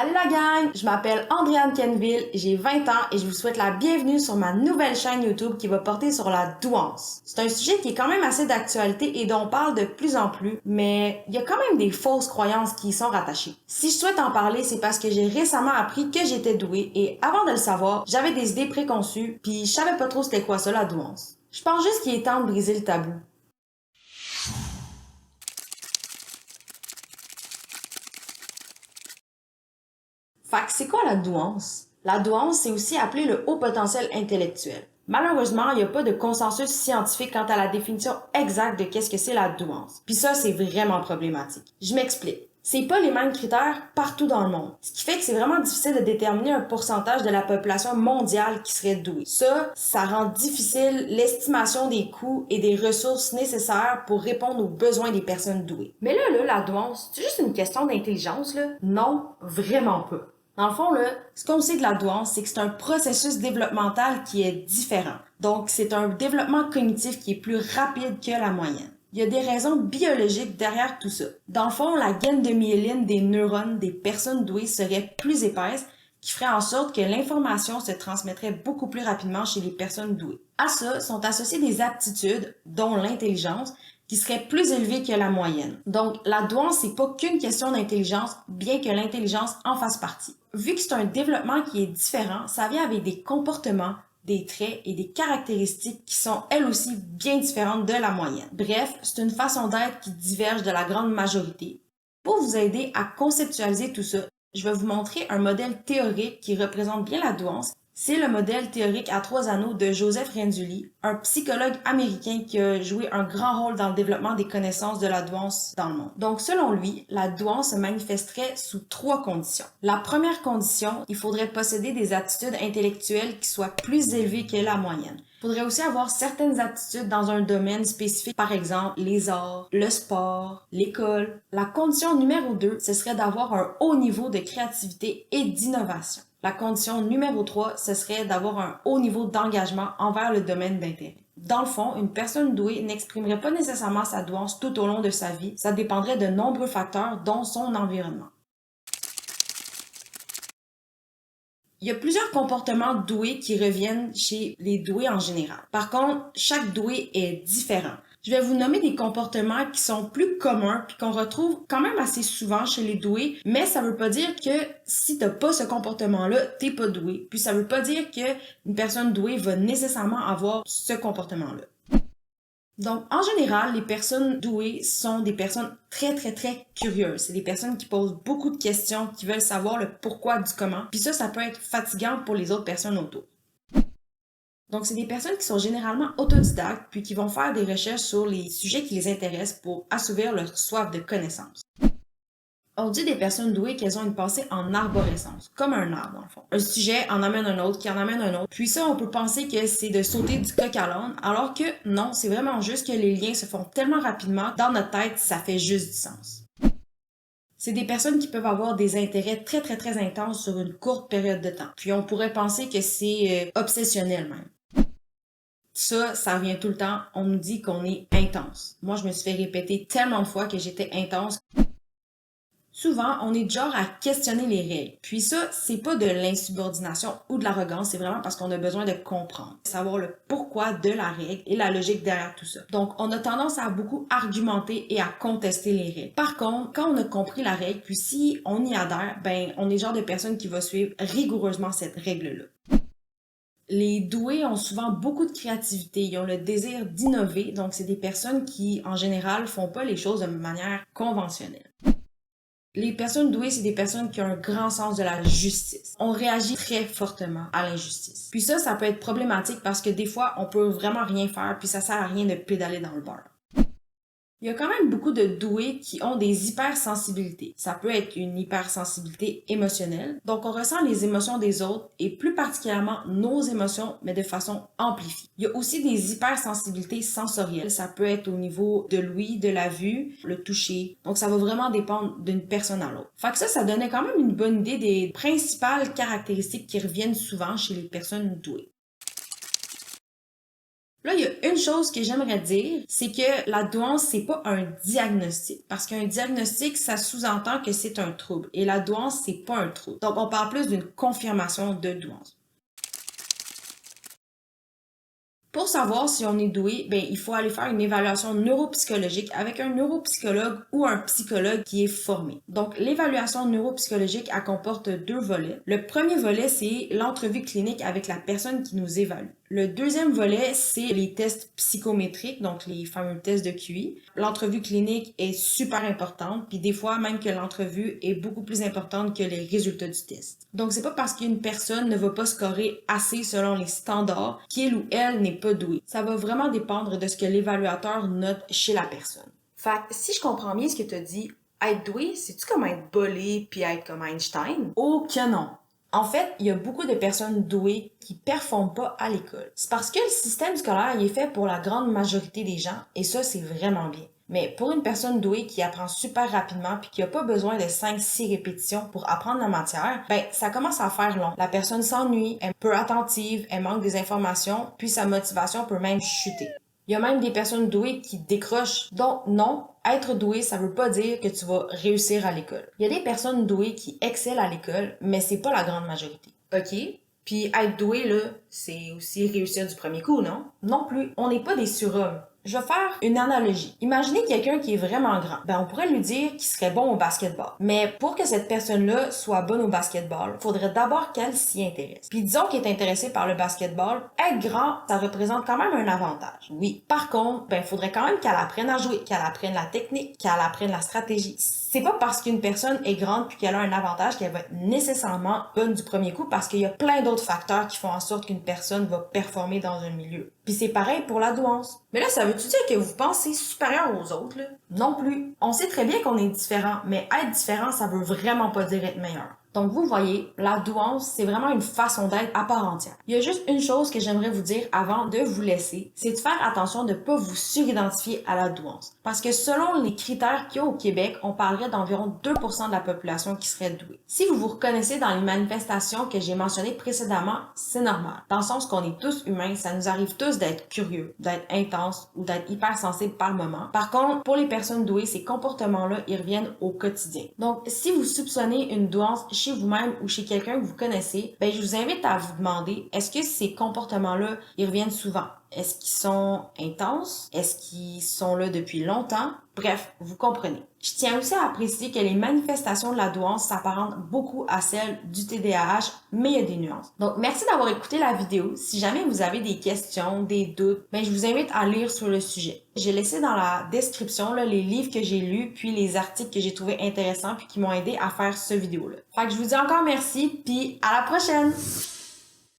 Salut la gang, je m'appelle Andréane Kenville, j'ai 20 ans et je vous souhaite la bienvenue sur ma nouvelle chaîne YouTube qui va porter sur la douance. C'est un sujet qui est quand même assez d'actualité et dont on parle de plus en plus, mais il y a quand même des fausses croyances qui y sont rattachées. Si je souhaite en parler, c'est parce que j'ai récemment appris que j'étais douée et avant de le savoir, j'avais des idées préconçues puis je savais pas trop c'était quoi ça la douance. Je pense juste qu'il est temps de briser le tabou. Fait que c'est quoi la douance? La douance, c'est aussi appelé le haut potentiel intellectuel. Malheureusement, il n'y a pas de consensus scientifique quant à la définition exacte de qu'est-ce que c'est la douance. Puis ça, c'est vraiment problématique. Je m'explique. C'est pas les mêmes critères partout dans le monde. Ce qui fait que c'est vraiment difficile de déterminer un pourcentage de la population mondiale qui serait douée. Ça rend difficile l'estimation des coûts et des ressources nécessaires pour répondre aux besoins des personnes douées. Mais là, la douance, c'est juste une question d'intelligence, là? Non, vraiment pas. Dans le fond, là, ce qu'on sait de la douance, c'est que c'est un processus développemental qui est différent. Donc, c'est un développement cognitif qui est plus rapide que la moyenne. Il y a des raisons biologiques derrière tout ça. Dans le fond, la gaine de myéline des neurones des personnes douées serait plus épaisse, qui ferait en sorte que l'information se transmettrait beaucoup plus rapidement chez les personnes douées. À ça sont associées des aptitudes, dont l'intelligence, qui serait plus élevée que la moyenne. Donc, la douance, c'est pas qu'une question d'intelligence, bien que l'intelligence en fasse partie. Vu que c'est un développement qui est différent, ça vient avec des comportements, des traits et des caractéristiques qui sont elles aussi bien différentes de la moyenne. Bref, c'est une façon d'être qui diverge de la grande majorité. Pour vous aider à conceptualiser tout ça, je vais vous montrer un modèle théorique qui représente bien la douance. C'est le modèle théorique à 3 anneaux de Joseph Renzulli, un psychologue américain qui a joué un grand rôle dans le développement des connaissances de la douance dans le monde. Donc, selon lui, la douance se manifesterait sous 3 conditions. La première condition, il faudrait posséder des aptitudes intellectuelles qui soient plus élevées que la moyenne. Il faudrait aussi avoir certaines aptitudes dans un domaine spécifique, par exemple les arts, le sport, l'école. La condition numéro 2, ce serait d'avoir un haut niveau de créativité et d'innovation. La condition numéro 3, ce serait d'avoir un haut niveau d'engagement envers le domaine d'intérêt. Dans le fond, une personne douée n'exprimerait pas nécessairement sa douance tout au long de sa vie. Ça dépendrait de nombreux facteurs, dont son environnement. Il y a plusieurs comportements doués qui reviennent chez les doués en général. Par contre, chaque doué est différent. Je vais vous nommer des comportements qui sont plus communs puis qu'on retrouve quand même assez souvent chez les doués, mais ça veut pas dire que si t'as pas ce comportement-là, t'es pas doué. Puis ça veut pas dire que une personne douée va nécessairement avoir ce comportement-là. Donc, en général, les personnes douées sont des personnes très curieuses. C'est des personnes qui posent beaucoup de questions, qui veulent savoir le pourquoi du comment. Puis ça peut être fatigant pour les autres personnes autour. Donc, c'est des personnes qui sont généralement autodidactes, puis qui vont faire des recherches sur les sujets qui les intéressent pour assouvir leur soif de connaissances. On dit des personnes douées qu'elles ont une pensée en arborescence, comme un arbre dans le fond. Un sujet en amène un autre, qui en amène un autre. Puis ça, on peut penser que c'est de sauter du coq à l'âne, alors que non, c'est vraiment juste que les liens se font tellement rapidement, dans notre tête, ça fait juste du sens. C'est des personnes qui peuvent avoir des intérêts très intenses sur une courte période de temps. Puis on pourrait penser que c'est obsessionnel même. Ça revient tout le temps. On nous dit qu'on est intense. Moi, je me suis fait répéter tellement de fois que j'étais intense. Souvent, on est du genre à questionner les règles. Puis ça, c'est pas de l'insubordination ou de l'arrogance, c'est vraiment parce qu'on a besoin de comprendre, savoir le pourquoi de la règle et la logique derrière tout ça. Donc, on a tendance à beaucoup argumenter et à contester les règles. Par contre, quand on a compris la règle, puis si on y adhère, ben, on est le genre de personne qui va suivre rigoureusement cette règle-là. Les doués ont souvent beaucoup de créativité, ils ont le désir d'innover, donc c'est des personnes qui, en général, font pas les choses de manière conventionnelle. Les personnes douées, c'est des personnes qui ont un grand sens de la justice. On réagit très fortement à l'injustice. Puis ça peut être problématique parce que des fois, on peut vraiment rien faire puis ça sert à rien de pédaler dans le beurre. Il y a quand même beaucoup de doués qui ont des hypersensibilités. Ça peut être une hypersensibilité émotionnelle. Donc, on ressent les émotions des autres et plus particulièrement nos émotions, mais de façon amplifiée. Il y a aussi des hypersensibilités sensorielles. Ça peut être au niveau de l'ouïe, de la vue, le toucher. Donc, ça va vraiment dépendre d'une personne à l'autre. Fait que ça donnait quand même une bonne idée des principales caractéristiques qui reviennent souvent chez les personnes douées. Là, il y a une chose que j'aimerais dire, c'est que la douance, c'est pas un diagnostic. Parce qu'un diagnostic, ça sous-entend que c'est un trouble. Et la douance, c'est pas un trouble. Donc, on parle plus d'une confirmation de douance. Pour savoir si on est doué, il faut aller faire une évaluation neuropsychologique avec un neuropsychologue ou un psychologue qui est formé. Donc, l'évaluation neuropsychologique, elle comporte 2 volets. Le premier volet, c'est l'entrevue clinique avec la personne qui nous évalue. Le deuxième volet, c'est les tests psychométriques, donc les fameux tests de QI. L'entrevue clinique est super importante, puis des fois même que l'entrevue est beaucoup plus importante que les résultats du test. Donc c'est pas parce qu'une personne ne va pas scorer assez selon les standards qu'il ou elle n'est pas douée. Ça va vraiment dépendre de ce que l'évaluateur note chez la personne. Fait que si je comprends bien ce que tu as dit, être doué, c'est-tu comme être bolé puis être comme Einstein? Oh que non! En fait, il y a beaucoup de personnes douées qui performent pas à l'école. C'est parce que le système scolaire il est fait pour la grande majorité des gens et ça, c'est vraiment bien. Mais pour une personne douée qui apprend super rapidement puis qui a pas besoin de 5-6 répétitions pour apprendre la matière, ça commence à faire long. La personne s'ennuie, elle est peu attentive, elle manque des informations, puis sa motivation peut même chuter. Il y a même des personnes douées qui décrochent. Donc non, être doué, ça veut pas dire que tu vas réussir à l'école. Il y a des personnes douées qui excellent à l'école, mais c'est pas la grande majorité. OK? Puis être doué, là, c'est aussi réussir du premier coup, non? Non plus. On n'est pas des surhommes. Je vais faire une analogie. Imaginez quelqu'un qui est vraiment grand. On pourrait lui dire qu'il serait bon au basketball. Mais pour que cette personne-là soit bonne au basketball, il faudrait d'abord qu'elle s'y intéresse. Puis disons qu'elle est intéressée par le basketball, être grand, ça représente quand même un avantage. Oui. Par contre, il faudrait quand même qu'elle apprenne à jouer, qu'elle apprenne la technique, qu'elle apprenne la stratégie. C'est pas parce qu'une personne est grande puis qu'elle a un avantage qu'elle va être nécessairement bonne du premier coup parce qu'il y a plein d'autres facteurs qui font en sorte qu'une personne va performer dans un milieu. Puis c'est pareil pour la douance. Mais là, ça veut-tu dire que vous pensez supérieur aux autres, là? Non plus. On sait très bien qu'on est différent, mais être différent, ça veut vraiment pas dire être meilleur. Donc, vous voyez, la douance, c'est vraiment une façon d'être à part entière. Il y a juste une chose que j'aimerais vous dire avant de vous laisser, c'est de faire attention de ne pas vous suridentifier à la douance. Parce que selon les critères qu'il y a au Québec, on parlerait d'environ 2% de la population qui serait douée. Si vous vous reconnaissez dans les manifestations que j'ai mentionnées précédemment, c'est normal. Dans le sens qu'on est tous humains, ça nous arrive tous d'être curieux, d'être intense ou d'être hypersensible par moment. Par contre, pour les personnes douées, ces comportements-là, ils reviennent au quotidien. Donc, si vous soupçonnez une douance chez vous-même ou chez quelqu'un que vous connaissez, je vous invite à vous demander, est-ce que ces comportements-là, ils reviennent souvent? Est-ce qu'ils sont intenses? Est-ce qu'ils sont là depuis longtemps? Bref, vous comprenez. Je tiens aussi à préciser que les manifestations de la douance s'apparentent beaucoup à celles du TDAH, mais il y a des nuances. Donc, merci d'avoir écouté la vidéo. Si jamais vous avez des questions, des doutes, je vous invite à lire sur le sujet. J'ai laissé dans la description là, les livres que j'ai lus, puis les articles que j'ai trouvés intéressants, puis qui m'ont aidé à faire ce vidéo-là. Fait que je vous dis encore merci, puis à la prochaine!